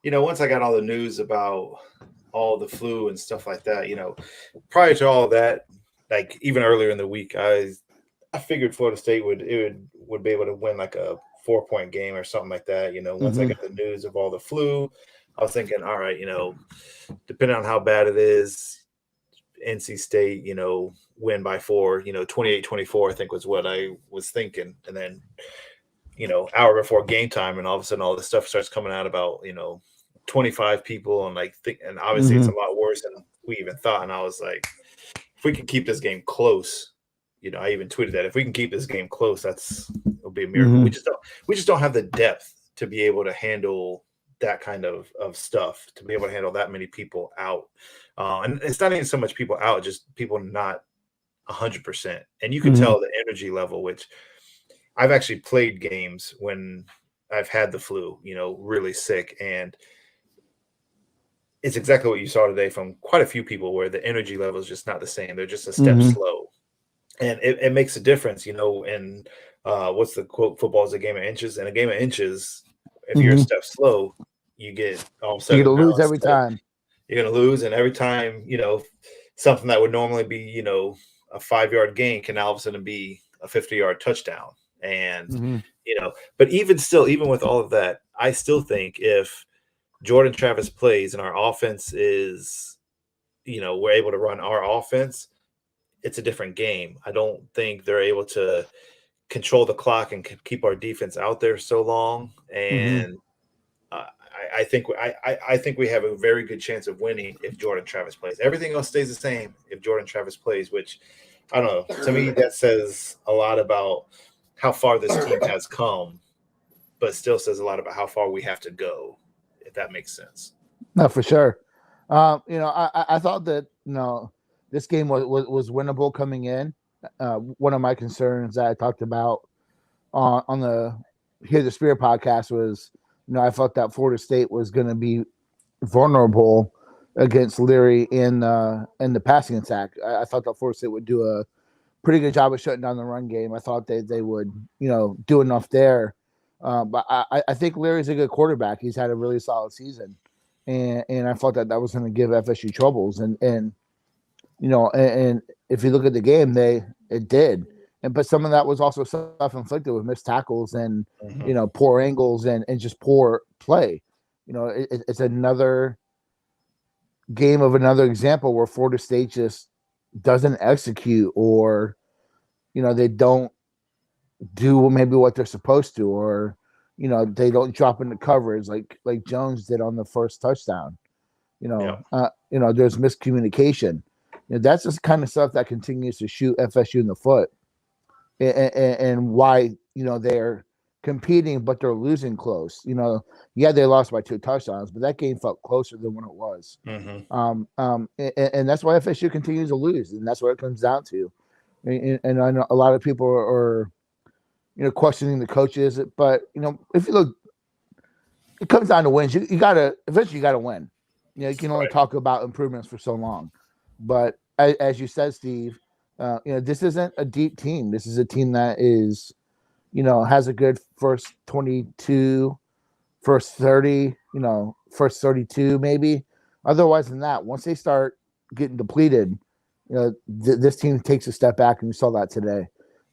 once I got all the news about all the flu and stuff like that, prior to all of that, like even earlier in the week, I figured Florida State would be able to win like a 4-point game or something like that. Once I Mm-hmm. got the news of all the flu, I was thinking, all right, depending on how bad it is, NC State, win by 4, 28-24, I think was what I was thinking. And then, hour before game time, and all of a sudden all this stuff starts coming out about, 25 people, and and obviously it's Mm-hmm. a lot worse than we even thought. And I was like, if we can keep this game close, I even tweeted that if we can keep this game close, it'll be a miracle. Mm-hmm. We just don't have the depth to be able to handle that kind of stuff, to be able to handle that many people out. And it's not even so much people out, just people not 100%. And you could Mm-hmm. tell the energy level, which I've actually played games when I've had the flu, really sick. And it's exactly what you saw today from quite a few people, where the energy level is just not the same. They're just a step Mm-hmm. slow. And it makes a difference, and what's the quote, football is a game of inches. And a game of inches, if you're a Mm-hmm. step slow, you get all of a You're sudden, gonna now lose every instead of, time. you're going to lose. And every time, something that would normally be, a 5-yard gain can all of a sudden be a 50-yard touchdown. And, Mm-hmm. but even still, even with all of that, I still think if Jordan Travis plays and our offense is, we're able to run our offense, it's a different game. I don't think they're able to control the clock and keep our defense out there so long. Mm-hmm. And I think we have a very good chance of winning if Jordan Travis plays. Everything else stays the same if Jordan Travis plays, which I don't know. To me, that says a lot about how far this team has come, but still says a lot about how far we have to go, if that makes sense. No, for sure. I thought that this game was winnable coming in. One of my concerns that I talked about on the Hear the Spirit podcast was, I felt that Florida State was going to be vulnerable against Leary in the passing attack. I thought that Florida State would do a pretty good job of shutting down the run game. I thought they would, do enough there. But I think Leary's a good quarterback. He's had a really solid season. And I thought that was going to give FSU troubles. And if you look at the game, it did. But some of that was also self-inflicted with missed tackles and, Mm-hmm. poor angles and just poor play. It's another game of another example where Florida State just doesn't execute, or, they don't do maybe what they're supposed to, or, they don't drop into coverage like Jones did on the first touchdown. Yeah. There's miscommunication. That's just kind of stuff that continues to shoot FSU in the foot, and why they're competing but they're losing close. They lost by 2 touchdowns, but that game felt closer than when it was. Mm-hmm. And that's why FSU continues to lose, and that's what it comes down to. And I know a lot of people are questioning the coaches, but if you look, it comes down to wins. You gotta eventually win. You can only Right. talk about improvements for so long, but as you said, Steve, this isn't a deep team. This is a team that is, has a good first 22, first 30, first 32 maybe. Otherwise than that, once they start getting depleted, this team takes a step back, and we saw that today.